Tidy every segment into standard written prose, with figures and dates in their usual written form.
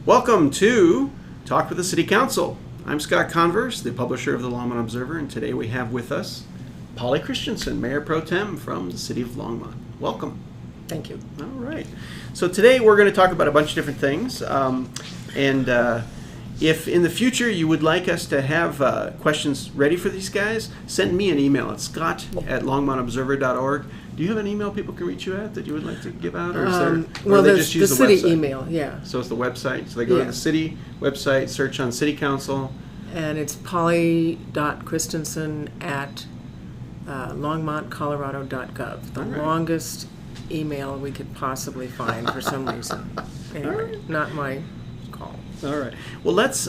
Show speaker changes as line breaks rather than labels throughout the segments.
Welcome to Talk with the City Council. I'm Scott Converse, the publisher of the Longmont Observer, and today we have with us Polly Christensen, Mayor Pro Tem from the City of Longmont. Welcome.
Thank you.
All right. So today we're going to talk about a bunch of different things. If in the future you would like us to have questions ready for these guys, send me an email at scott@longmontobserver.org. Do you have an email people can reach you at that you would like to give out? Or
they
just
use the city
website?
Email, yeah.
So it's the website. So they go to the city website, search on City Council.
And it's polly.christensen at longmontcolorado.gov. The longest email we could possibly find for some reason. Anyway, not my call.
All right. Well, let's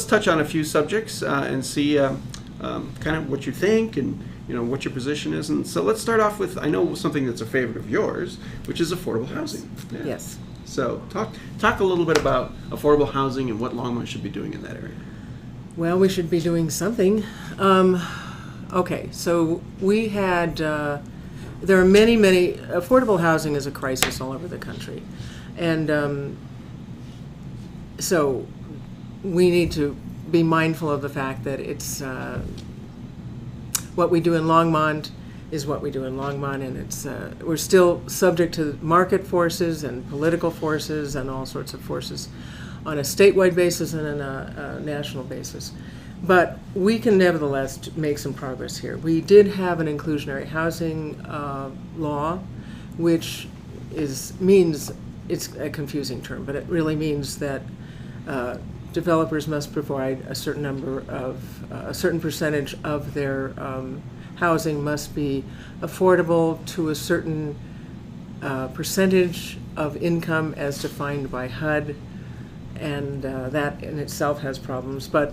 touch on a few subjects and see kind of what you think and what your position is. And so let's start off with, I know something that's a favorite of yours, which is affordable housing. Yeah.
Yes.
So talk a little bit about affordable housing and what Longmont should be doing in that area.
Well, we should be doing something. Okay, so we had, there are many, affordable housing is a crisis all over the country. And so we need to be mindful of the fact that it's, what we do in Longmont is what we do in Longmont, and it's we're still subject to market forces and political forces and all sorts of forces on a statewide basis and on a national basis. But we can nevertheless make some progress here. We did have an inclusionary housing law, which means, it's a confusing term, but it really means that developers must provide a certain a certain percentage of their housing must be affordable to a certain percentage of income as defined by HUD, and that in itself has problems. But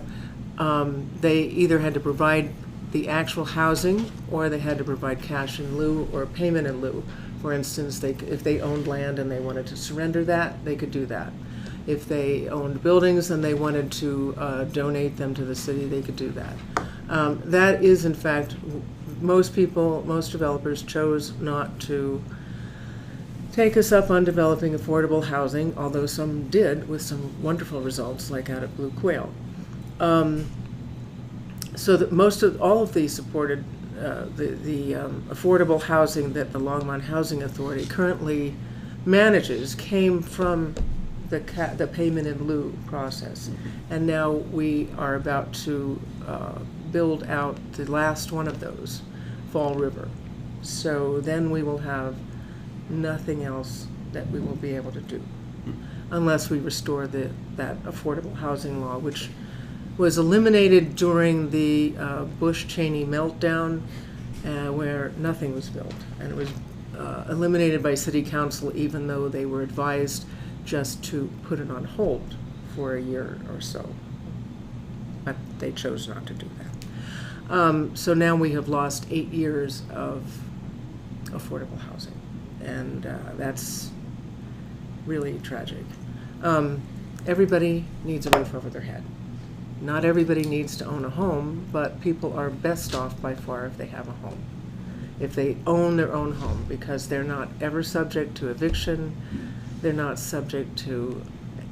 they either had to provide the actual housing or they had to provide cash in lieu or payment in lieu. For instance, if they owned land and they wanted to surrender that, they could do that. If they owned buildings and they wanted to donate them to the city, they could do that. That is, in fact, most developers chose not to take us up on developing affordable housing, although some did with some wonderful results, like out at Blue Quail. So that all of these supported the affordable housing that the Longmont Housing Authority currently manages came from the payment in lieu process. And now we are about to build out the last one of those, Fall River. So then we will have nothing else that we will be able to do unless we restore that affordable housing law, which was eliminated during the Bush-Cheney meltdown, where nothing was built. And it was eliminated by City Council, even though they were advised just to put it on hold for a year or so. But they chose not to do that. So now we have lost 8 years of affordable housing, and that's really tragic. Everybody needs a roof over their head. Not everybody needs to own a home, but people are best off by far if they have a home, if they own their own home, because they're not ever subject to eviction. They're not subject to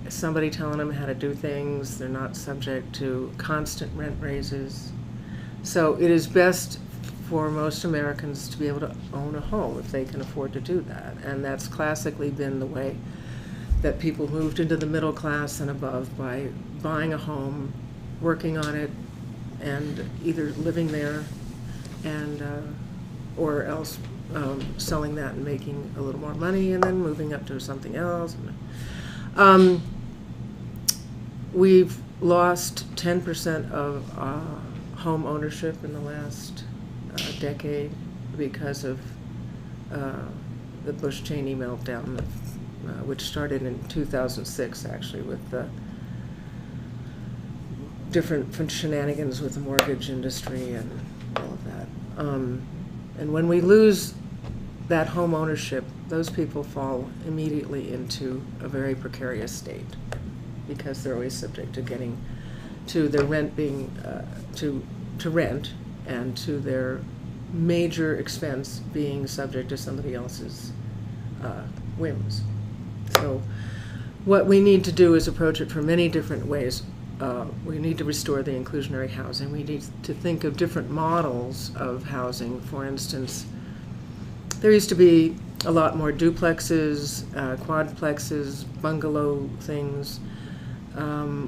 somebody telling them how to do things. They're not subject to constant rent raises. So it is best for most Americans to be able to own a home if they can afford to do that. And that's classically been the way that people moved into the middle class and above, by buying a home, working on it, and either living there and or else selling that and making a little more money and then moving up to something else. We've lost 10% of home ownership in the last decade because of the Bush-Cheney meltdown, which started in 2006, actually, with the different shenanigans with the mortgage industry and all of that. And when we lose that home ownership, those people fall immediately into a very precarious state, because they're always subject to getting to their rent being to rent, and to their major expense being subject to somebody else's whims. So what we need to do is approach it from many different ways. We need to restore the inclusionary housing. We need to think of different models of housing. For instance, there used to be a lot more duplexes, quadplexes, bungalow things.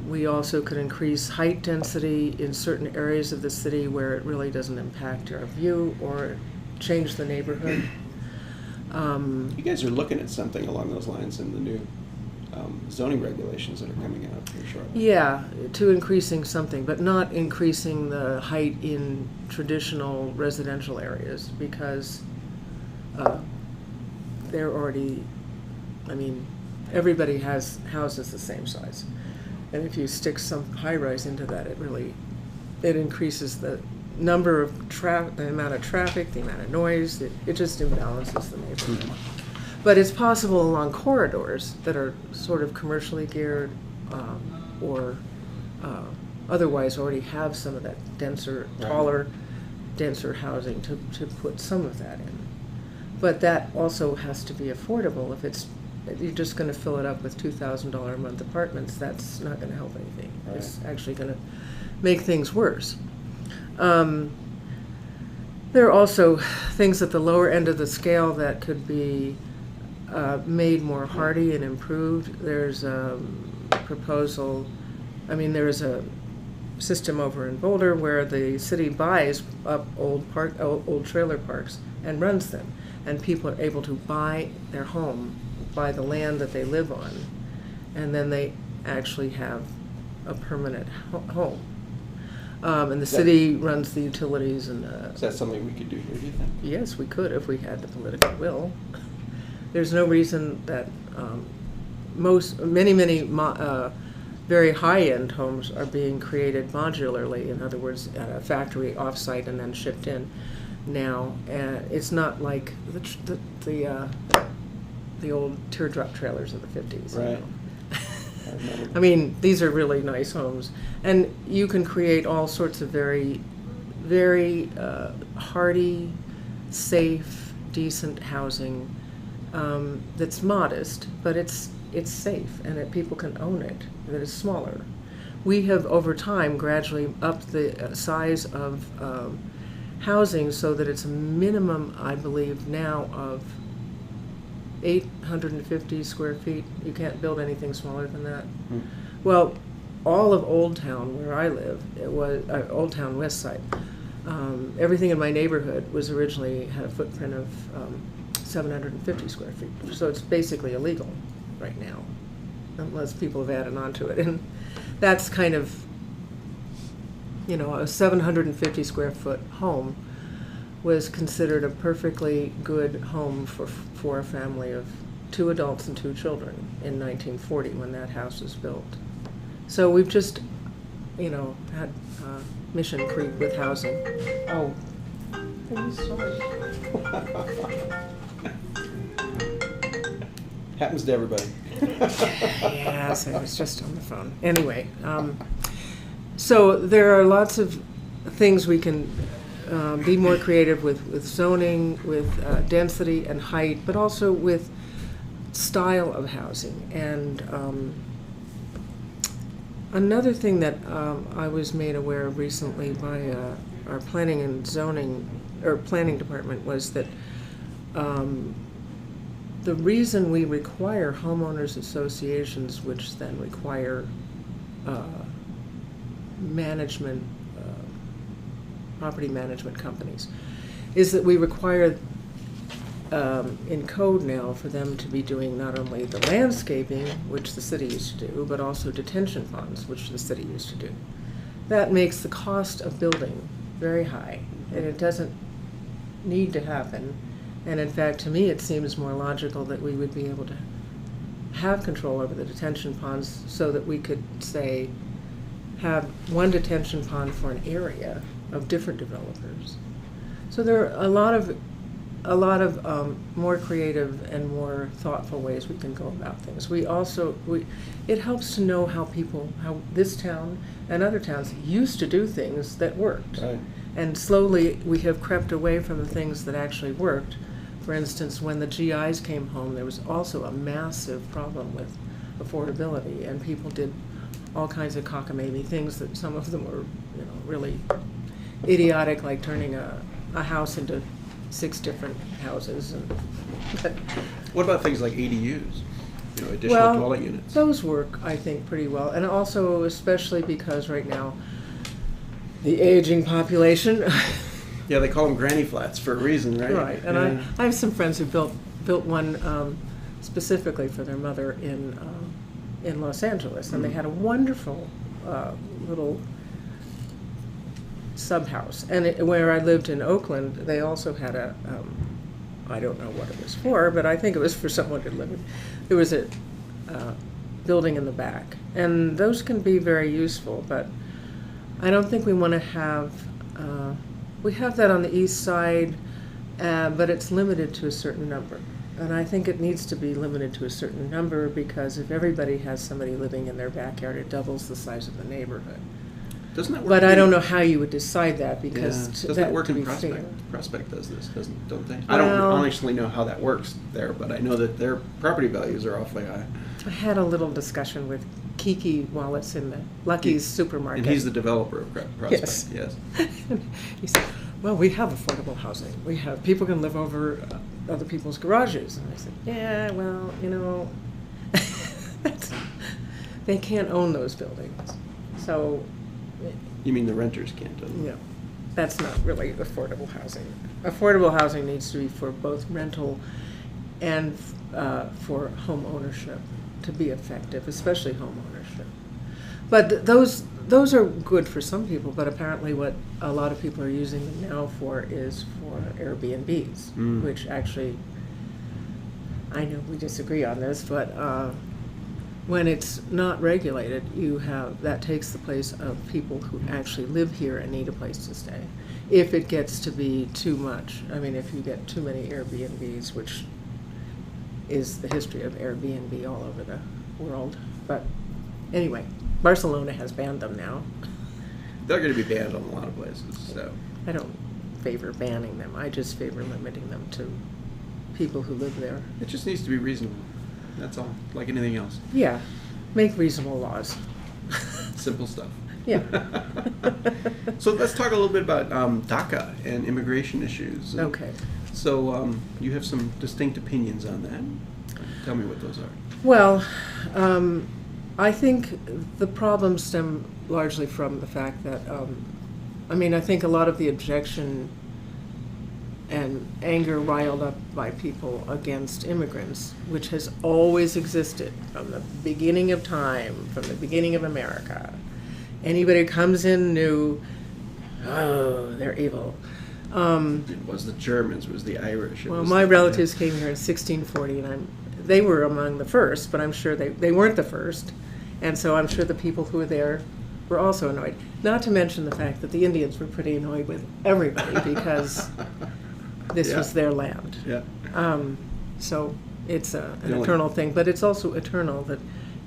We also could increase height density in certain areas of the city where it really doesn't impact our view or change the neighborhood.
You guys are looking at something along those lines in the new zoning regulations that are coming out here shortly.
Yeah, to increasing something, but not increasing the height in traditional residential areas because they're already, I mean, everybody has houses the same size. And if you stick some high-rise into that, it increases the number of the amount of traffic, the amount of noise. It just imbalances the neighborhood. But it's possible along corridors that are sort of commercially geared or otherwise already have some of that denser, taller, denser housing to put some of that in. But that also has to be affordable. If you're just going to fill it up with $2,000 a month apartments, that's not going to help anything. Right. It's actually going to make things worse. There are also things at the lower end of the scale that could be made more hardy and improved. There's a proposal, there is a system over in Boulder where the city buys up old trailer parks and runs them, and people are able to buy their home, buy the land that they live on, and then they actually have a permanent home. And the city runs the utilities and.
Is that something we could do here, do you think?
Yes, we could if we had the political will. There's no reason that many very high-end homes are being created modularly. In other words, at a factory off-site and then shipped in. Now, it's not like the old teardrop trailers of the 50s.
Right.
You know? These are really nice homes, and you can create all sorts of very, very hardy, safe, decent housing that's modest, but it's safe, and that people can own it, that is smaller. We have, over time, gradually upped the size of housing so that it's a minimum, I believe, now of 850 square feet. You can't build anything smaller than that. Mm. Well, all of Old Town, where I live, it was Old Town West Side. Everything in my neighborhood was originally had a footprint of 750 square feet. So it's basically illegal right now, unless people have added on to it. And that's kind of, a 750 square foot home was considered a perfectly good home for a family of 2 adults and 2 children in 1940 when that house was built. So we've just, had mission creep with housing. Oh, I'm sorry.
Happens to everybody.
Yes, I was just on the phone. Anyway, so there are lots of things we can be more creative with zoning, with density and height, but also with style of housing. And another thing that I was made aware of recently by our planning and zoning, or planning department, was that the reason we require homeowners associations, which then require management, property management companies, is that we require in code now for them to be doing not only the landscaping, which the city used to do, but also detention ponds, which the city used to do. That makes the cost of building very high, and it doesn't need to happen. And in fact, to me, it seems more logical that we would be able to have control over the detention ponds so that we could, say, have one detention pond for an area of different developers. So there are a lot of more creative and more thoughtful ways we can go about things. It helps to know how this town and other towns used to do things that worked.
Right.
And slowly we have crept away from the things that actually worked. For instance, when the GIs came home, there was also a massive problem with affordability, and people did all kinds of cockamamie things that some of them were, really idiotic, like turning a house into 6 different houses. But,
What about things like ADUs? Additional dwelling units.
Those work, I think, pretty well, and also especially because right now the aging population.
Yeah, they call them granny flats for a reason, right?
Right, and I have some friends who built one specifically for their mother in Los Angeles, and they had a wonderful little sub house. And where I lived in Oakland, they also had a I don't know what it was for, but I think it was for someone to live in. There was a building in the back, and those can be very useful, but I don't think we want to have. We have that on the east side, but it's limited to a certain number. And I think it needs to be limited to a certain number, because if everybody has somebody living in their backyard, it doubles the size of the neighborhood.
Doesn't that work?
But I don't know how you would decide that, because
doesn't that work in Prospect?
Fair.
Prospect does this, don't they? I don't actually know how that works there, but I know that their property values are awfully high.
I had a little discussion with Kiki while it's in the Lucky's supermarket.
And he's the developer of Prospect. Yes.
He said, "Well, we have affordable housing. We have people can live over other people's garages." And I said, "Yeah, well, they can't own those buildings, so."
You mean the renters can't own them?
Yeah, that's not really affordable housing. Affordable housing needs to be for both rental and for home ownership to be effective, especially home ownership. But those are good for some people, but apparently what a lot of people are using them now for is for Airbnbs, which actually, I know we disagree on this, but when it's not regulated, that takes the place of people who actually live here and need a place to stay. If it gets to be too much, if you get too many Airbnbs, which is the history of Airbnb all over the world. But anyway, Barcelona has banned them now.
They're going to be banned on a lot of places, so.
I don't favor banning them. I just favor limiting them to people who live there.
It just needs to be reasonable. That's all, like anything else.
Yeah, make reasonable laws.
Simple stuff.
Yeah.
So let's talk a little bit about DACA and immigration issues.
Okay.
So you have some distinct opinions on that. Tell me what those are.
Well, I think the problems stem largely from the fact that, I think a lot of the objection and anger riled up by people against immigrants, which has always existed from the beginning of time, from the beginning of America. Anybody who comes in new, oh, they're evil.
It was the Germans, it was the Irish.
Well, my relatives came here in 1640, and they were among the first, but I'm sure they weren't the first. And so I'm sure the people who were there were also annoyed. Not to mention the fact that the Indians were pretty annoyed with everybody because this was their land.
Yeah.
So it's an eternal thing, but it's also eternal that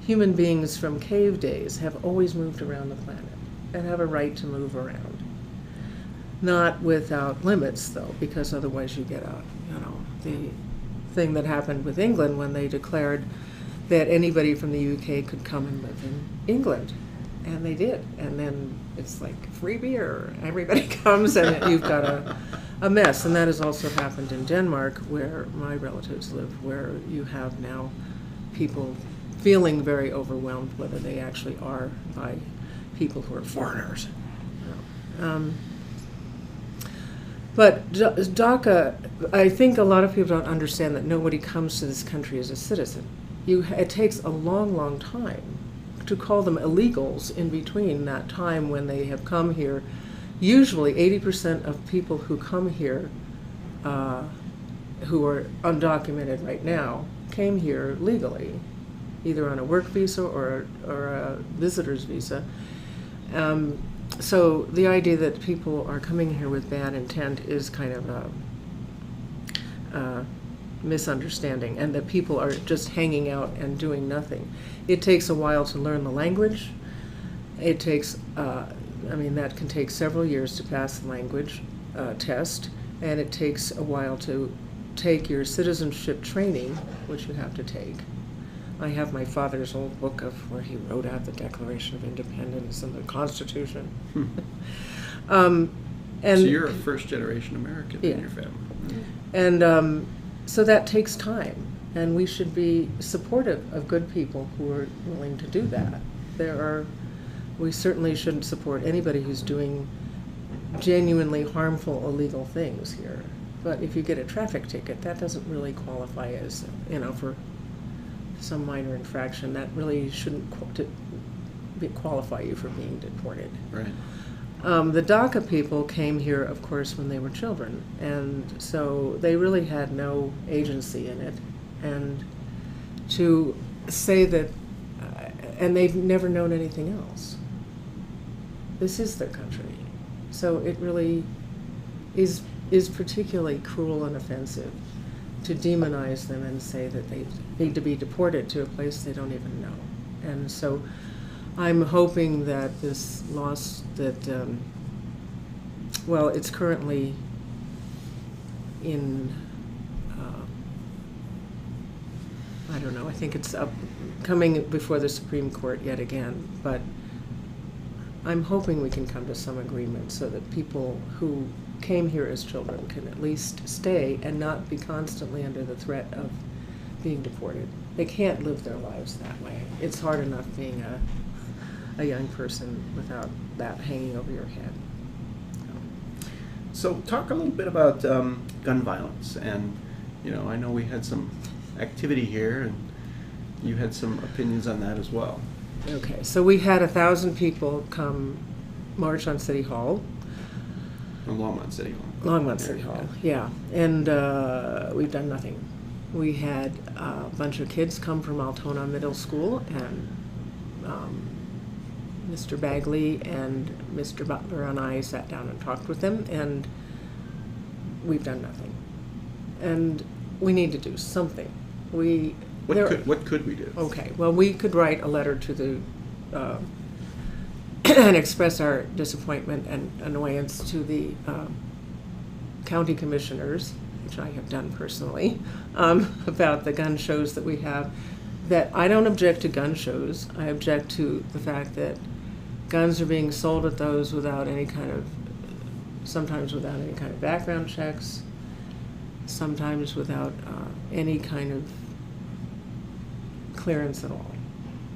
human beings from cave days have always moved around the planet and have a right to move around. Not without limits, though, because otherwise you get the thing that happened with England when they declared that anybody from the UK could come and live in England. And they did. And then it's like free beer. Everybody comes and you've got a mess. And that has also happened in Denmark, where my relatives live, where you have now people feeling very overwhelmed, whether they actually are, by people who are foreigners. But DACA, I think a lot of people don't understand that nobody comes to this country as a citizen. It takes a long, long time to call them illegals in between that time when they have come here. Usually 80% of people who come here, who are undocumented right now, came here legally, either on a work visa or a visitor's visa. So the idea that people are coming here with bad intent is kind of a misunderstanding, and that people are just hanging out and doing nothing. It takes a while to learn the language. It takes, that can take several years to pass the language test, and it takes a while to take your citizenship training, which you have to take. I have my father's old book of where he wrote out the Declaration of Independence and the Constitution. And
So you're a first-generation American
Yeah.
in your family.
And so that takes time, and we should be supportive of good people who are willing to do that. We certainly shouldn't support anybody who's doing genuinely harmful, illegal things here. But if you get a traffic ticket, that doesn't really qualify as, for some minor infraction. That really shouldn't qualify you for being deported.
Right.
The DACA people came here, of course, when they were children, and so they really had no agency in it. And to say that, and they've never known anything else. This is their country. So it really is particularly cruel and offensive to demonize them and say that they need to be deported to a place they don't even know. And so I'm hoping that this loss that, it's currently in, I don't know, I think it's coming before the Supreme Court yet again, but I'm hoping we can come to some agreement so that people who came here as children can at least stay and not be constantly under the threat of being deported. They can't live their lives that way. It's hard enough being a young person without that hanging over your head.
So talk a little bit about gun violence. And, I know we had some activity here, and you had some opinions on that as well.
Okay, so we had 1,000 people come march on City Hall.
From Longmont City Hall.
Longmont City Hall, yeah. And we've done nothing. We had a bunch of kids come from Altona Middle School, and Mr. Bagley and Mr. Butler and I sat down and talked with them, and we've done nothing. And we need to do something.
What could we do?
Okay, well, we could write a letter to the and express our disappointment and annoyance to the county commissioners, which I have done personally, about the gun shows that we have. That I don't object to gun shows. I object to the fact that guns are being sold at those sometimes without any kind of background checks, sometimes without any kind of clearance at all,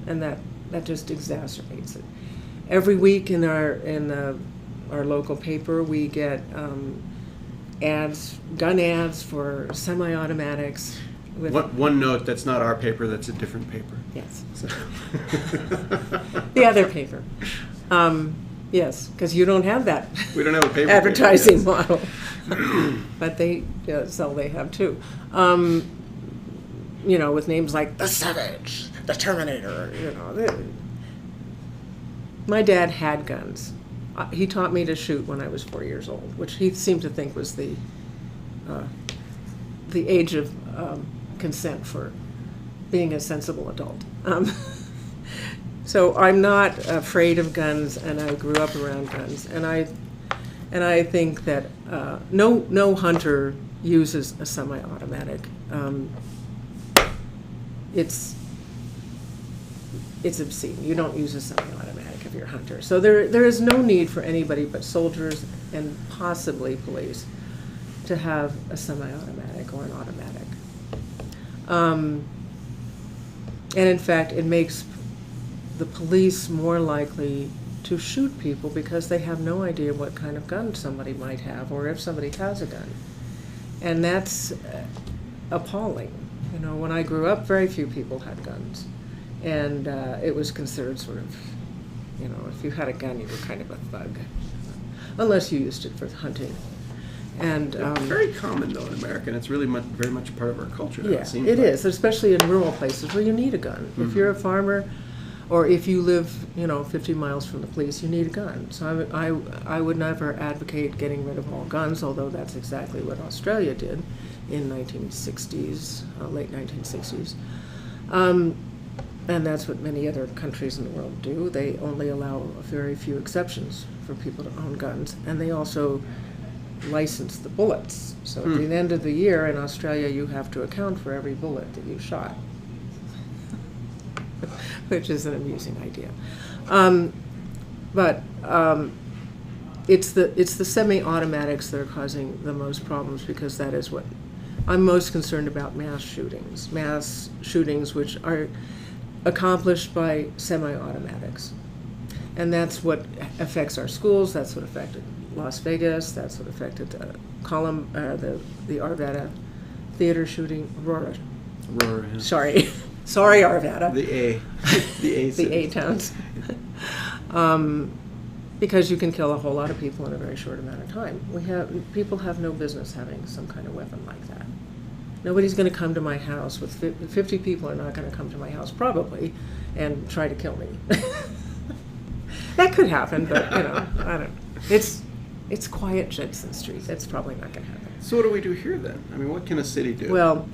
and that just exacerbates it. Every week in our local paper, we get gun ads for semi-automatics.
One note: that's not our paper. That's a different paper.
Yes. The other paper. Yes, because you don't have that.
We don't have a paper
advertising model, but they have too. With names like the Savage, the Terminator. My dad had guns. He taught me to shoot when I was 4 years old, which he seemed to think was the age of consent for being a sensible adult. So I'm not afraid of guns, and I grew up around guns, and I think that no hunter uses a semi-automatic. It's obscene. You don't use a semi-automatic if you're a hunter. So there is no need for anybody but soldiers and possibly police to have a semi-automatic or an automatic. And in fact, it makes the police more likely to shoot people because they have no idea what kind of gun somebody might have or if somebody has a gun. And that's appalling. When I grew up, very few people had guns. And it was considered sort of, if you had a gun, you were kind of a thug, unless you used it for hunting. And
very common though in America, and it's really very much part of our culture now.
Yeah, it is, especially in rural places where you need a gun. Mm-hmm. If you're a farmer, or if you live, 50 miles from the police, you need a gun. So I would never advocate getting rid of all guns, although that's exactly what Australia did in 1960s, late 1960s. And that's what many other countries in the world do. They only allow very few exceptions for people to own guns, and they also license the bullets. So at the end of the year in Australia, you have to account for every bullet that you shot. which is an amusing idea. But it's the semi-automatics that are causing the most problems, because that is what I'm most concerned about: mass shootings which are accomplished by semi-automatics. And that's what affects our schools. That's what affected Las Vegas. That's what affected the Arvada theater shooting. Aurora.
Yeah.
Sorry, Arvada.
The A
The A towns. Because you can kill a whole lot of people in a very short amount of time. People have no business having some kind of weapon like that. Nobody's going to come to my house with 50 people are not going to come to my house probably and try to kill me. That could happen, but I don't. It's quiet Judson Street. That's probably not going to happen.
So what do we do here then? I mean, what can a city do?
Well,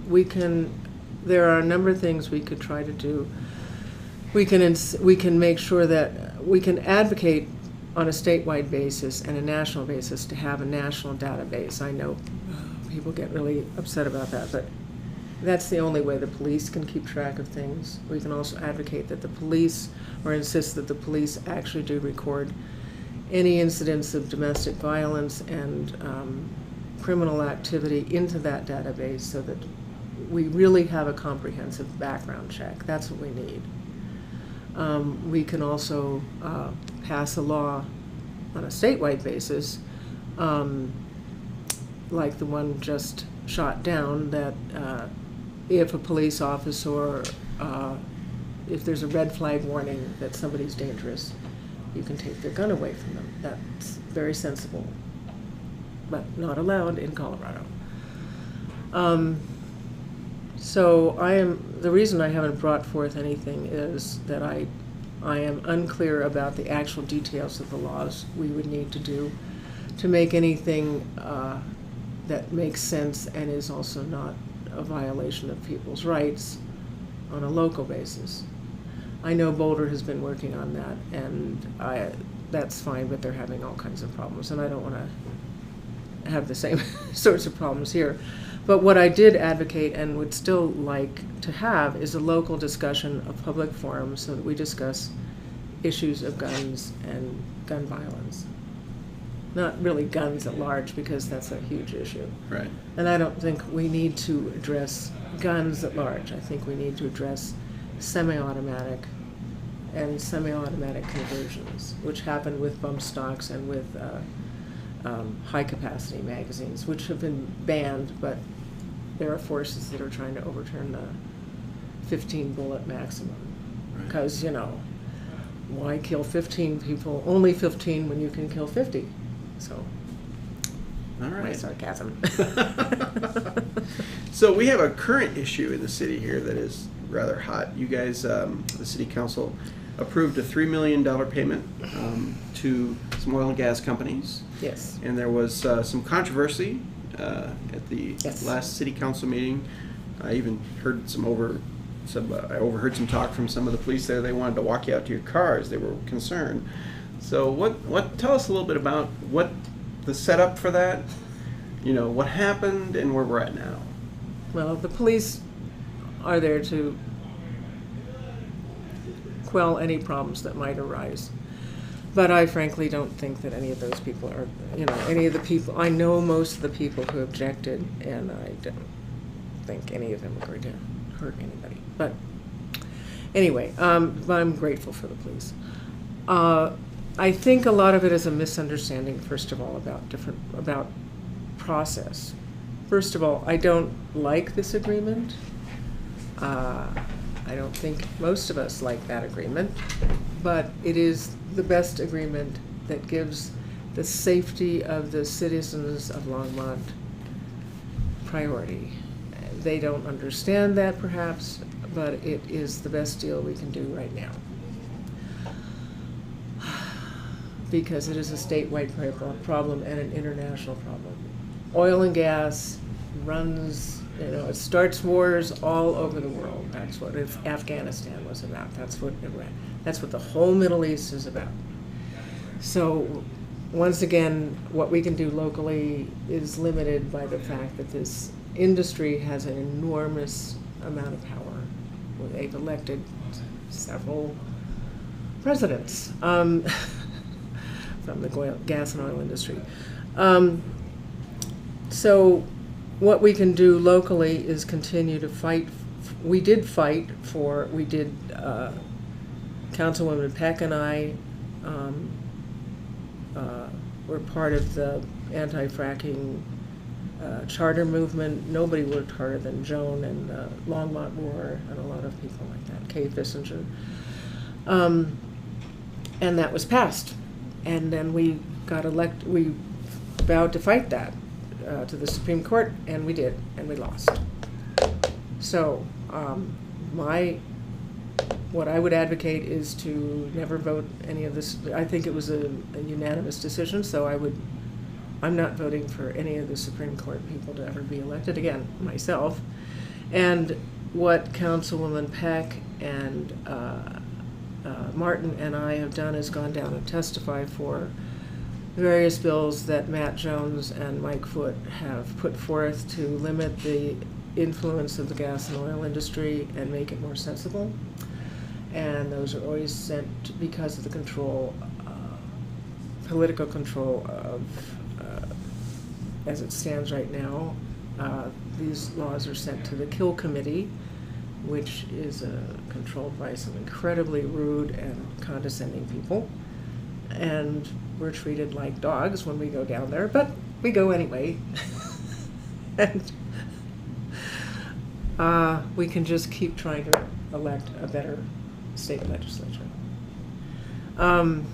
there are a number of things we could try to do. We can make sure that we can advocate on a statewide basis and a national basis to have a national database. I know people get really upset about that, but that's the only way the police can keep track of things. We can also advocate that the police, or insist that the police actually do record any incidents of domestic violence and criminal activity into that database, so that we really have a comprehensive background check. That's what we need. We can also pass a law on a statewide basis, like the one just shot down, that if a police officer, if there's a red flag warning that somebody's dangerous, you can take their gun away from them. That's very sensible, but not allowed in Colorado. So the reason I haven't brought forth anything is that I am unclear about the actual details of the laws we would need to do to make anything that makes sense and is also not a violation of people's rights on a local basis. I know Boulder has been working on that, and that's fine, but they're having all kinds of problems, and I don't want to have the same sorts of problems here. But what I did advocate and would still like to have is a local discussion of public forums, so that we discuss issues of guns and gun violence. Not really guns at large, because that's a huge issue.
Right.
And I don't think we need to address guns at large. I think we need to address semi-automatic and semi-automatic conversions, which happen with bump stocks and with high-capacity magazines, which have been banned, but there are forces that are trying to overturn the 15-bullet maximum. Because, why kill 15 people, only 15, when you can kill 50? So,
all right.
My sarcasm.
So we have a current issue in the city here that is rather hot. You guys, the city council, approved a $3 million payment to some oil and gas companies.
Yes.
And there was some controversy at the last city council meeting. I even heard I overheard some talk from some of the police there. They wanted to walk you out to your cars. They were concerned. So tell us a little bit about what the setup for that, what happened and where we're at now.
Well, the police are there to quell any problems that might arise. But I frankly don't think that any of those people are, any of the people, I know most of the people who objected, and I don't think any of them are going to hurt anybody. But anyway, I'm grateful for the police. I think a lot of it is a misunderstanding, first of all, about process. First of all, I don't like this agreement. I don't think most of us like that agreement, but it is the best agreement that gives the safety of the citizens of Longmont priority. They don't understand that, perhaps, but it is the best deal we can do right now. Because it is a statewide problem and an international problem. Oil and gas runs, it starts wars all over the world. That's what Afghanistan was about. That's what the whole Middle East is about. So, once again, what we can do locally is limited by the fact that this industry has an enormous amount of power. They've elected several presidents from the gas and oil industry. So what we can do locally is continue to fight. We did fight for, Councilwoman Peck and I were part of the anti-fracking charter movement. Nobody worked harder than Joan and Longmont were, and a lot of people like that, Kay Fissinger. And that was passed. And then we got elected, we vowed to fight that to the Supreme Court, and we did, and we lost. So what I would advocate is to never vote any of this. I think it was a unanimous decision, so I'm not voting for any of the Supreme Court people to ever be elected again, myself. And what Councilwoman Peck and Martin and I have done is gone down and testify for various bills that Matt Jones and Mike Foote have put forth to limit the influence of the gas and oil industry and make it more sensible. And those are always sent because of the control, political control of, as it stands right now, these laws are sent to the Kill Committee, which is controlled by some incredibly rude and condescending people. And we're treated like dogs when we go down there, but we go anyway. And we can just keep trying to elect a better state legislature. On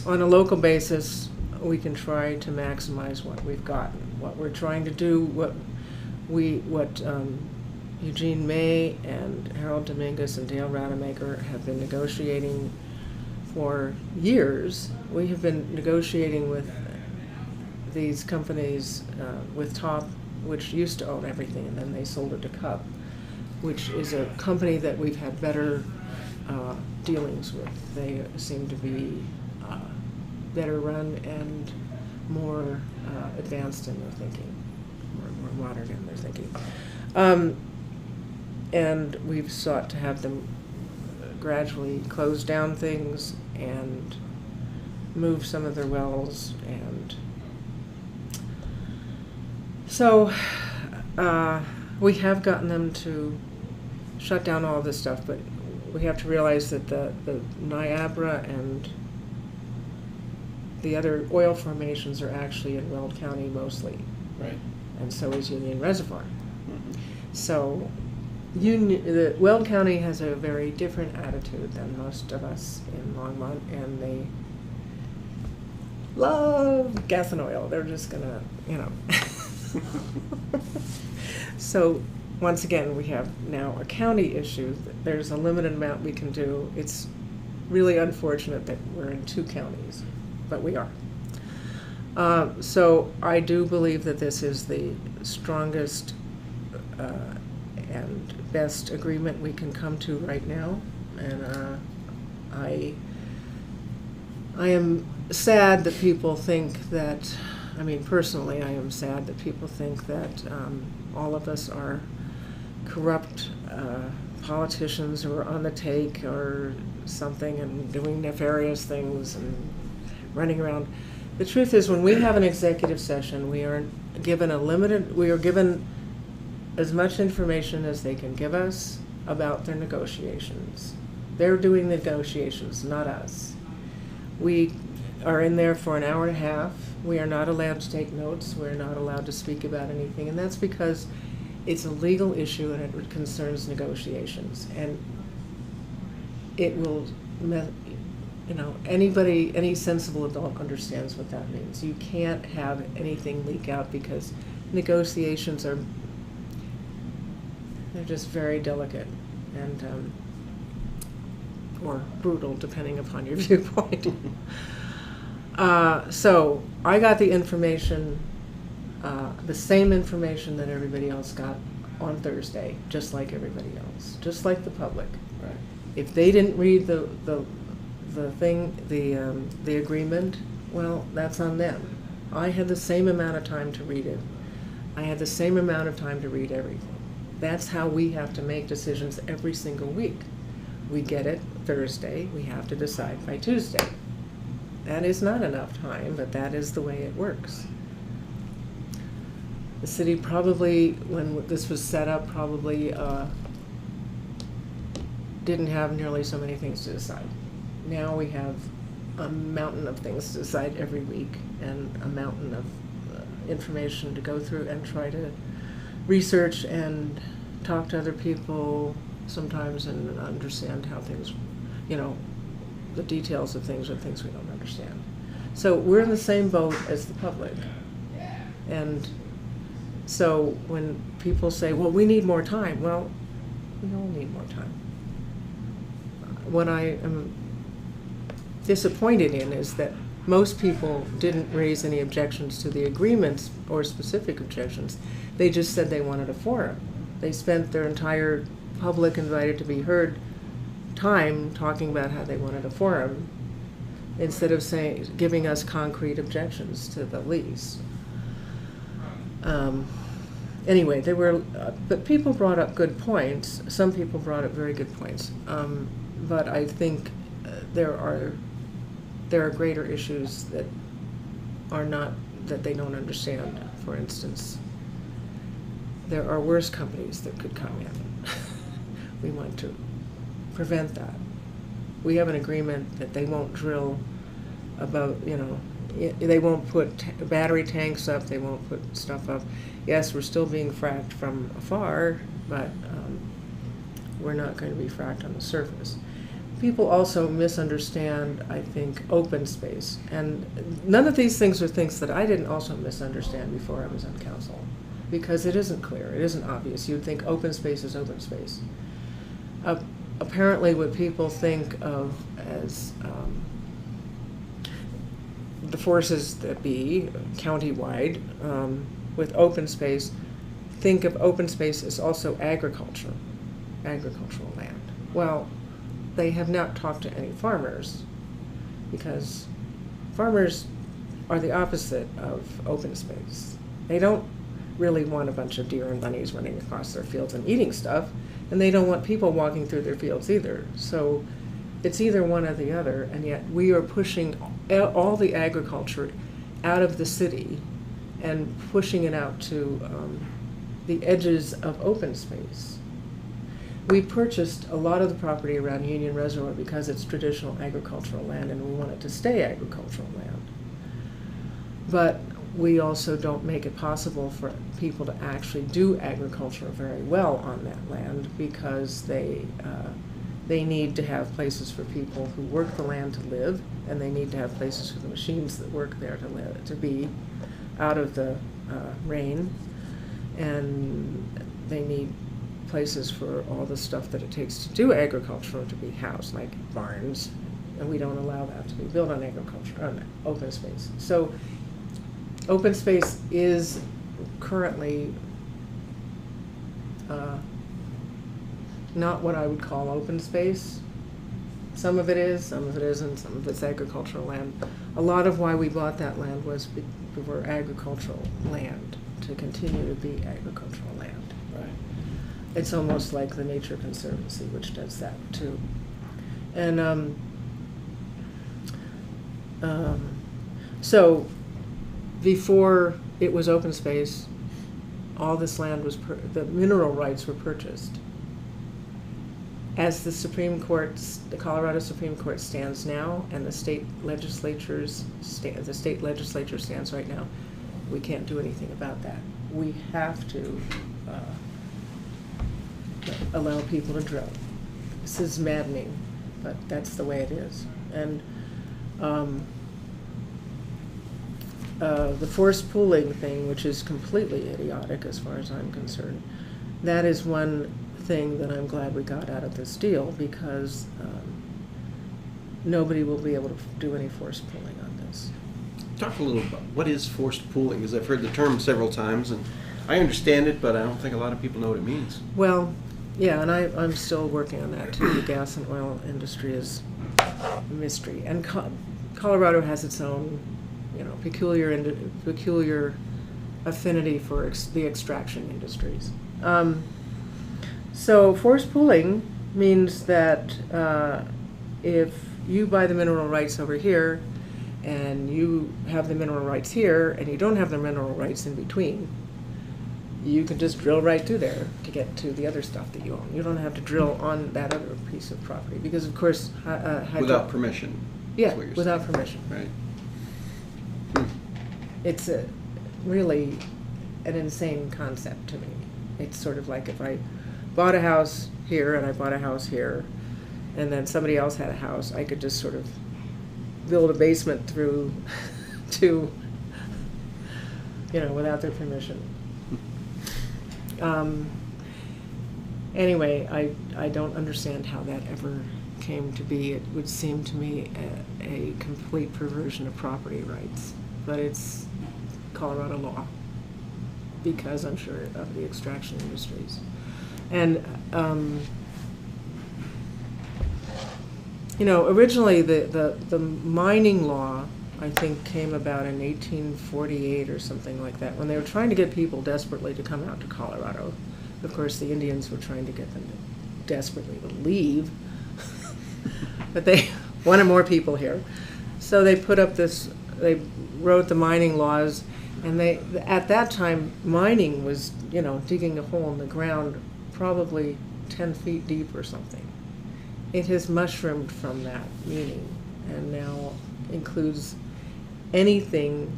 a local basis, we can try to maximize what we've gotten. What we're trying to do, what Eugene May and Harold Dominguez and Dale Rademacher have been negotiating for years. We have been negotiating with these companies, with Top, which used to own everything, and then they sold it to Cup, which is a company that we've had better dealings with. They seem to be better run and more advanced in their thinking, more modern in their thinking. And we've sought to have them gradually close down things and move some of their wells. And so we have gotten them to shut down all of this stuff, but we have to realize that the Niagara and the other oil formations are actually in Weld County mostly.
Right.
And so is Union Reservoir. Mm-hmm. So Weld County has a very different attitude than most of us in Longmont, and they love gas and oil. They're just gonna, So once again, we have now a county issue. There's a limited amount we can do. It's really unfortunate that we're in 2 counties, but we are. So I do believe that this is the strongest and best agreement we can come to right now. And I am sad that people think that, personally, I am sad that people think that all of us are corrupt politicians who are on the take or something and doing nefarious things and running around. The truth is, when we have an executive session, we are given as much information as they can give us about their negotiations. They're doing the negotiations, not us. We are in there for an hour and a half. We are not allowed to take notes. We're not allowed to speak about anything, and that's because it's a legal issue and it concerns negotiations. And it will, any sensible adult understands what that means. You can't have anything leak out because negotiations they're just very delicate and or brutal, depending upon your viewpoint. So I got the information, the same information that everybody else got on Thursday, just like everybody else, just like the public.
Right.
If they didn't read the agreement, well, that's on them. I had the same amount of time to read it. I had the same amount of time to read everything. That's how we have to make decisions every single week. We get it Thursday, we have to decide by Tuesday. That is not enough time, but that is the way it works. The city probably, when this was set up, probably didn't have nearly so many things to decide. Now we have a mountain of things to decide every week, and a mountain of information to go through and try to research and talk to other people sometimes and understand how things, the details of things and things we don't understand. So we're in the same boat as the public. And so when people say, well, we need more time, well, we all need more time. What I am disappointed in is that most people didn't raise any objections to the agreements or specific objections. They just said they wanted a forum. They spent their entire public invited to be heard time talking about how they wanted a forum instead of giving us concrete objections to the lease. Anyway, but people brought up good points. Some people brought up very good points. But I think there are greater issues that they don't understand. For instance, there are worse companies that could come in. We want to prevent that. We have an agreement that they won't drill above, they won't put battery tanks up, they won't put stuff up. Yes, we're still being fracked from afar, but we're not going to be fracked on the surface. People also misunderstand, I think, open space. And none of these things are things that I didn't also misunderstand before I was on council, because it isn't clear, it isn't obvious. You'd think open space is open space. Apparently what people think of as the forces that be countywide with open space, think of open space as also agricultural land. Well, they have not talked to any farmers, because farmers are the opposite of open space. They don't really want a bunch of deer and bunnies running across their fields and eating stuff, and they don't want people walking through their fields either. So it's either one or the other, and yet we are pushing all the agriculture out of the city and pushing it out to the edges of open space. We purchased a lot of the property around Union Reservoir because it's traditional agricultural land and we want it to stay agricultural land. But we also don't make it possible for people to actually do agriculture very well on that land, because they need to have places for people who work the land to live, and they need to have places for the machines that work there to live, to be out of the rain, and they need places for all the stuff that it takes to do agriculture to be housed, like barns, and we don't allow that to be built on agriculture, on open space. So open space is currently not what I would call open space. Some of it is, some of it isn't, some of it's agricultural land. A lot of why we bought that land was for agricultural land, to continue to be agricultural land.
Right.
It's almost like the Nature Conservancy, which does that too. And so before it was open space, all this land was, the mineral rights were purchased. As the Supreme Court, the Colorado Supreme Court stands now, and the state legislature stands right now, we can't do anything about that. We have to allow people to drill. This is maddening, but that's the way it is. And the forced pooling thing, which is completely idiotic as far as I'm concerned, that is one thing that I'm glad we got out of this deal, because nobody will be able to do any forced pooling on this.
Talk a little about what is forced pooling, because I've heard the term several times, and I understand it, but I don't think a lot of people know what it means.
Well, yeah, and I'm still working on that too. The gas and oil industry is a mystery, and Colorado has its own, peculiar affinity for the extraction industries. So forced pooling means that if you buy the mineral rights over here and you have the mineral rights here and you don't have the mineral rights in between, you can just drill right through there to get to the other stuff that you own. You don't have to drill on that other piece of property because, of course,
without permission.
Yeah,
is what you're
without
saying.
permission.
Right.
It's really an insane concept to me. It's sort of like if I bought a house here and I bought a house here, and then somebody else had a house, I could just sort of build a basement through to, without their permission. Anyway, I don't understand how that ever came to be. It would seem to me a complete perversion of property rights, but it's Colorado law because I'm sure of the extraction industries. And originally the mining law, I think, came about in 1848 or something like that, when they were trying to get people desperately to come out to Colorado. Of course, the Indians were trying to get them desperately to leave, but they wanted more people here. So they put up they wrote the mining laws, and at that time, mining was, digging a hole in the ground probably 10 feet deep or something. It has mushroomed from that meaning and now includes anything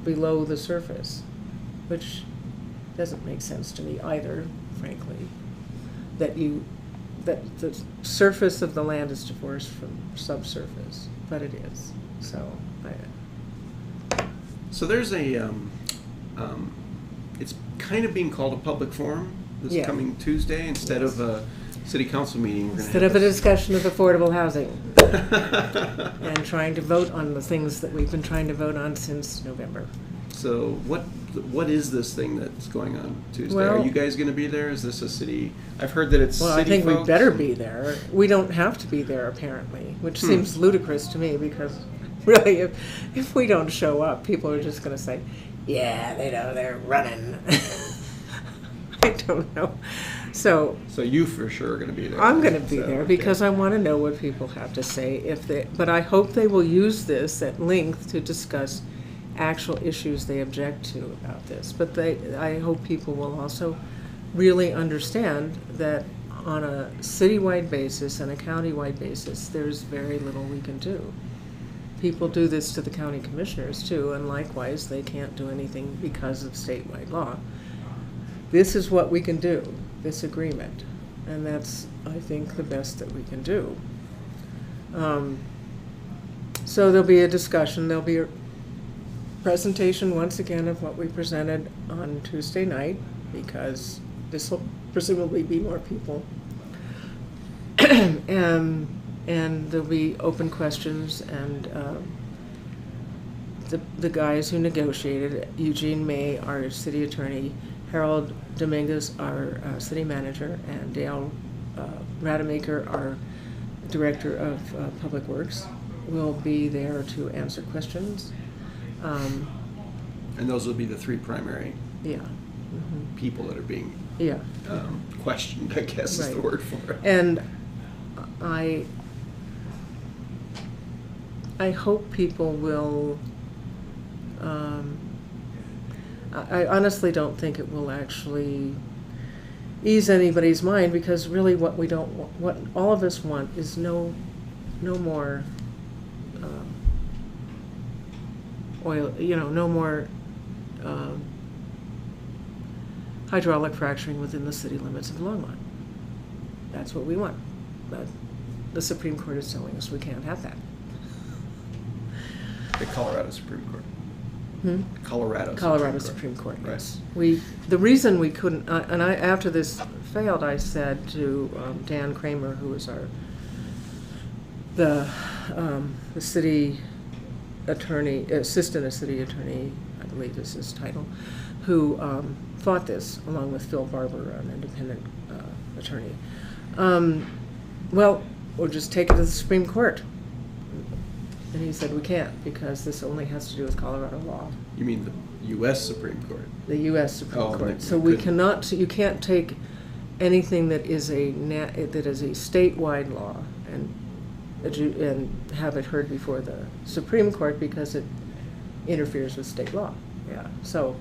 below the surface, which doesn't make sense to me either, frankly, that the surface of the land is divorced from subsurface, but it is.
So there's it's kind of being called a public forum this coming Tuesday instead of a city council meeting.
Instead of a discussion of affordable housing and trying to vote on the things that we've been trying to vote on since November.
So what is this thing that's going on Tuesday?
Well,
are you guys going to be there? Is this a city? I've heard that it's
well,
city
I think
folks.
we better be there. We don't have to be there, apparently, which seems ludicrous to me because really if we don't show up, people are just going to say, yeah, they're running. I don't know. So
you for sure are going to be there.
I'm going to be there because I want to know what people have to say. But I hope they will use this at length to discuss actual issues they object to about this. But I hope people will also really understand that on a citywide basis and a countywide basis, there's very little we can do. People do this to the county commissioners too, and likewise, they can't do anything because of statewide law. This is what we can do, this agreement, and that's, I think, the best that we can do. So there'll be a discussion, there'll be a presentation once again of what we presented on Tuesday night, because this will presumably be more people. And there'll be open questions, and the guys who negotiated, Eugene May, our city attorney, Harold Dominguez, our city manager, and Dale Rademacher, our director of public works, will be there to answer questions.
And those will be the three primary people that are being questioned, I guess is the word for it.
And I hope people will, I honestly don't think it will actually ease anybody's mind, because really what all of us want is no more oil, no more hydraulic fracturing within the city limits of Longmont. That's what we want. But the Supreme Court is telling us we can't have that.
The Colorado Supreme Court.
Colorado Supreme Court.
Right.
Yes. The reason we couldn't, after this failed, I said to Dan Kramer, who was the city attorney, assistant city attorney, I believe is his title, who fought this along with Phil Barber, an independent attorney. Well, we'll just take it to the Supreme Court. And he said we can't, because this only has to do with Colorado law.
You mean the U.S. Supreme Court?
The U.S. Supreme Court. So we cannot. So you can't take anything that is a statewide law and and have it heard before the Supreme Court because it interferes with state law. Yeah, so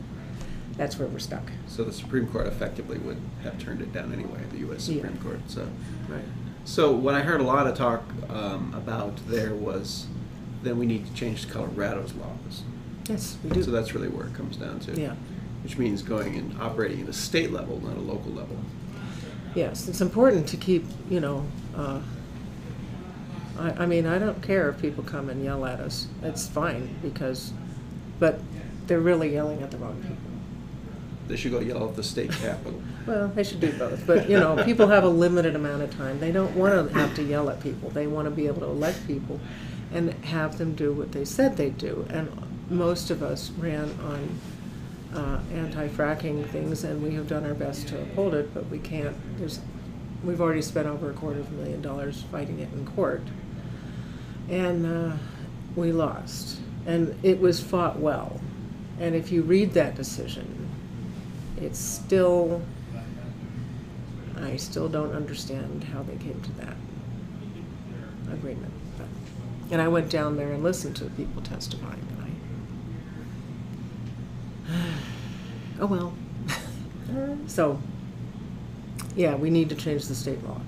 that's where we're stuck.
So the Supreme Court effectively would have turned it down anyway, the U.S. Supreme Court. So,
Right.
so what I heard a lot of talk about there was then we need to change Colorado's laws.
Yes, we do.
So that's really where it comes down to.
Yeah.
Which means going and operating at a state level, not a local level.
Yes, it's important to keep, you know, I mean, I don't care if people come and yell at us. It's fine but they're really yelling at the wrong people.
They should go yell at the state capitol.
Well, they should do both, but you know, people have a limited amount of time. They don't want to have to yell at people. They want to be able to elect people and have them do what they said they'd do. And most of us ran on anti-fracking things, and we have done our best to uphold it, but we can't. We've already spent over $250,000 fighting it in court, and we lost. And it was fought well. And if you read that decision, it's still, I still don't understand how they came to that agreement. And I went down there and listened to people testifying, and oh well. So, yeah, we need to change the state law.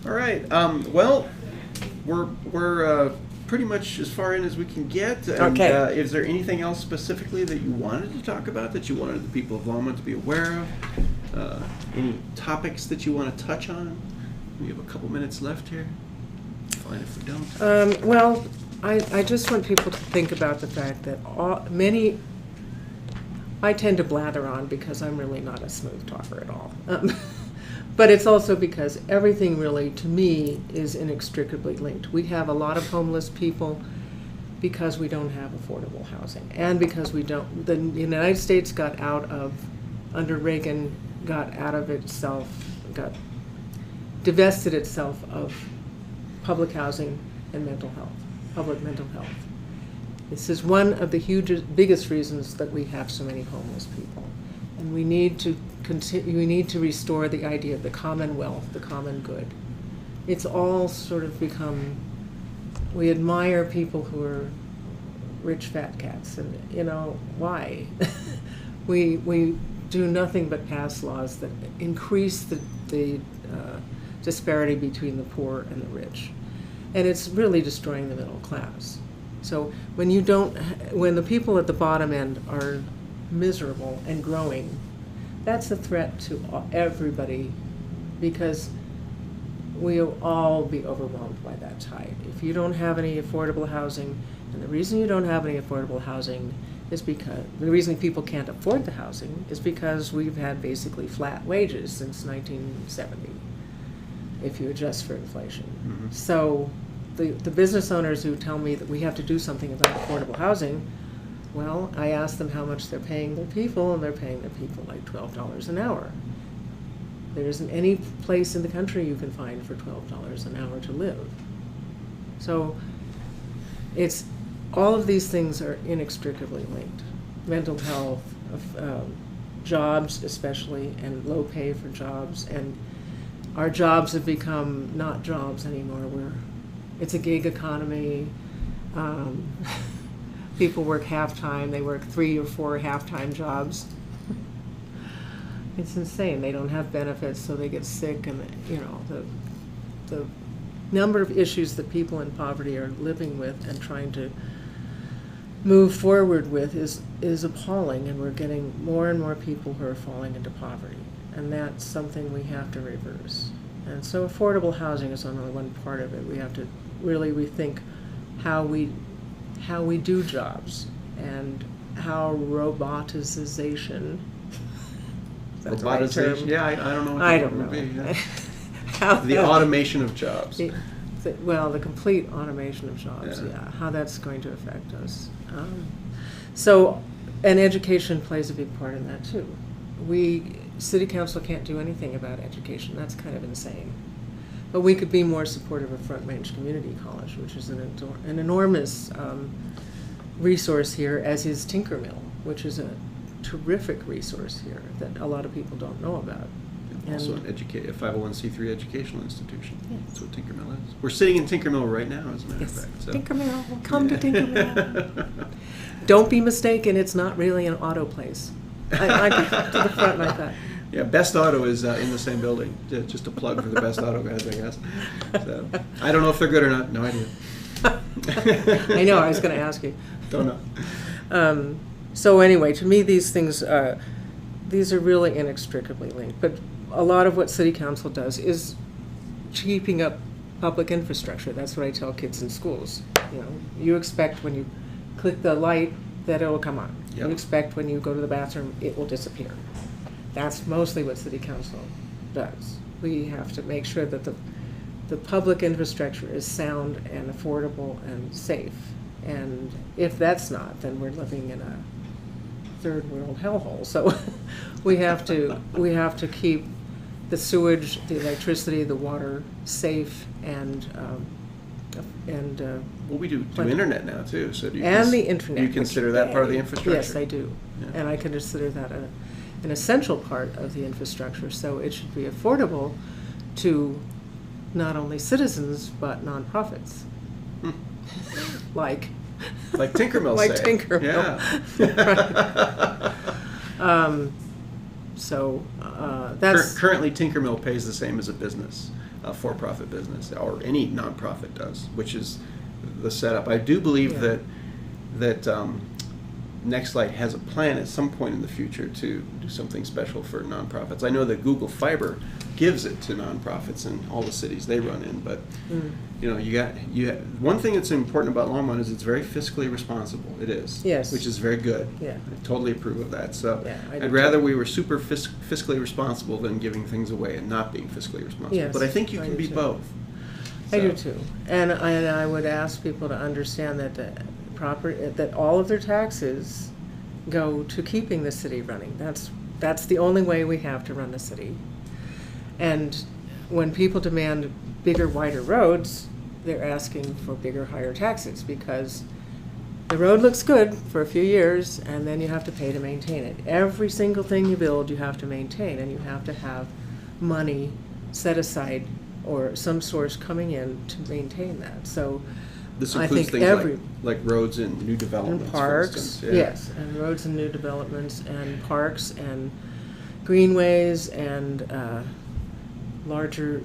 All right. Well, we're pretty much as far in as we can get. And,
Okay.
Is there anything else specifically that you wanted to talk about, that you wanted the people of Longmont to be aware of? Any topics that you want to touch on? We have a couple minutes left here. Fine if we don't.
Well, I just want people to think about the fact that I tend to blather on because I'm really not a smooth talker at all. But it's also because everything really, to me, is inextricably linked. We have a lot of homeless people because we don't have affordable housing, and because we don't. The United States under Reagan, got divested itself of public housing and mental health, public mental health. This is one of the biggest reasons that we have so many homeless people. And we need to restore the idea of the commonwealth, the common good. It's all sort of become, we admire people who are rich fat cats, and you know, why? we do nothing but pass laws that increase the disparity between the poor and the rich. And it's really destroying the middle class. So when the people at the bottom end are miserable and growing, that's a threat to everybody, because we'll all be overwhelmed by that tide. If you don't have any affordable housing, and the reason you don't have any affordable housing is because, the reason people can't afford the housing is because we've had basically flat wages since 1970, if you adjust for inflation. Mm-hmm. So the business owners who tell me that we have to do something about affordable housing, well, I ask them how much they're paying their people, and they're paying their people like $12 an hour. There isn't any place in the country you can find for $12 an hour to live. So it's, all of these things are inextricably linked. Mental health, jobs especially, and low pay for jobs, and our jobs have become not jobs anymore. It's a gig economy. People work half-time. They work 3 or 4 half-time jobs. It's insane. They don't have benefits, so they get sick, and you know, the number of issues that people in poverty are living with and trying to move forward with is appalling, and we're getting more and more people who are falling into poverty, and that's something we have to reverse. And so affordable housing is only one part of it. We have to really rethink how we do jobs, and how roboticization. That's the right term.
Yeah, I don't know what
I
that
don't
would be.
know.
Yeah. The automation of jobs.
The complete automation of jobs.
Yeah.
Yeah, how that's going to affect us. And education plays a big part in that too. City Council can't do anything about education. That's kind of insane. But we could be more supportive of Front Range Community College, which is an enormous resource here, as is Tinker Mill, which is a terrific resource here that a lot of people don't know about.
Also
And-
a 501c3 educational institution. That's what Tinkermill is. We're sitting in Tinkermill right now, as a matter of
Yes,
fact. So.
Tinkermill, come to Tinkermill. Don't be mistaken, it's not really an auto place. I got to the front and I thought,
Yeah, Best Auto is in the same building. Just a plug for the Best Auto guys, I guess. So, I don't know if they're good or not. No idea.
I know, I was going to ask you.
Don't know.
So anyway, to me, these things, these are really inextricably linked. But a lot of what City Council does is keeping up public infrastructure. That's what I tell kids in schools. You know, you expect when you click the light that it will come on.
Yep.
You expect when you go to the bathroom it will disappear. That's mostly what City Council does. We have to make sure that the public infrastructure is sound and affordable and safe. And if that's not, then we're living in a third world hellhole. So we have to keep the sewage, the electricity, the water safe, and
Well, we do internet now, too. So do you
and the internet.
You consider that part of the infrastructure?
Yes, I do.
Yeah.
And I consider that an essential part of the infrastructure. So it should be affordable to not only citizens, but nonprofits. Like
Tinkermill
like
say.
Tinkermill.
Yeah.
So that's
Currently, Tinkermill pays the same as a business, a for-profit business, or any nonprofit does, which is the setup. I do believe
Yeah.
that Nextlight has a plan at some point in the future to do something special for nonprofits. I know that Google Fiber gives it to nonprofits in all the cities they run in, but you know, one thing that's important about Longmont is it's very fiscally responsible. It is,
Yes.
which is very good.
Yeah.
I totally approve of that. So
Yeah, I do
I'd rather
too.
we were super fiscally responsible than giving things away and not being fiscally responsible.
Yes,
But I think you
I
can
do
be
too.
both.
I do
So,
too, and I would ask people to understand that that all of their taxes go to keeping the city running. That's the only way we have to run the city. And when people demand bigger, wider roads, they're asking for bigger, higher taxes because the road looks good for a few years and then you have to pay to maintain it. Every single thing you build, you have to maintain, and you have to have money set aside or some source coming in to maintain that. So
This
I
includes
think
things like roads and new developments,
and
for
parks,
instance. Yeah.
yes, and roads and new developments and parks and greenways and larger,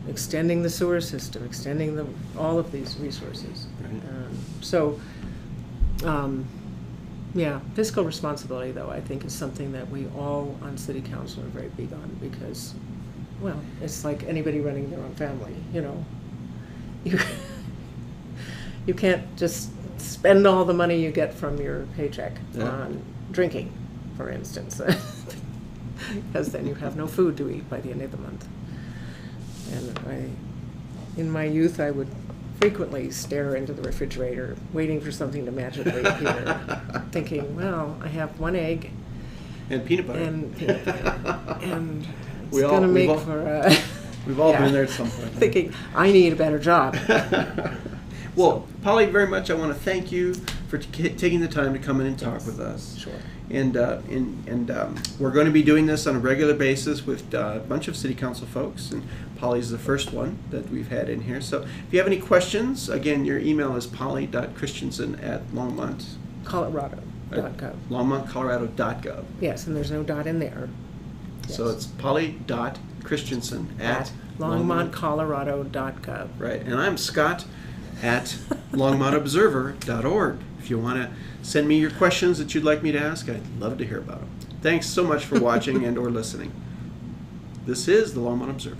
extending the sewer system, extending all of these resources.
Right.
Yeah, fiscal responsibility, though, I think is something that we all on City Council are very big on because, well, it's like anybody running their own family, You can't just spend all the money you get from your paycheck on drinking, for instance, because then you have no food to eat by the end of the month. And in my youth, I would frequently stare into the refrigerator, waiting for something to magically appear, thinking, well, I have one egg
And peanut butter.
and peanut butter, and it's
We've
going to make
all-
for
We've all
yeah.
been there at some point.
thinking, I need a better job.
Well, Polly, very much I want to thank you for taking the time to come in and talk
Yes.
with us.
Sure.
And we're going to be doing this on a regular basis with a bunch of City Council folks, and Polly's the first one that we've had in here. So if you have any questions, again, your email is polly.christensen@Longmont.
Colorado.gov.
LongmontColorado.gov.
Yes, and there's no dot in there.
So
Yes.
it's polly.christensen
At LongmontColorado.gov.
Right, and I'm Scott at longmontobserver.org. If you want to send me your questions that you'd like me to ask, I'd love to hear about them. Thanks so much for watching and or listening. This is the Longmont Observer.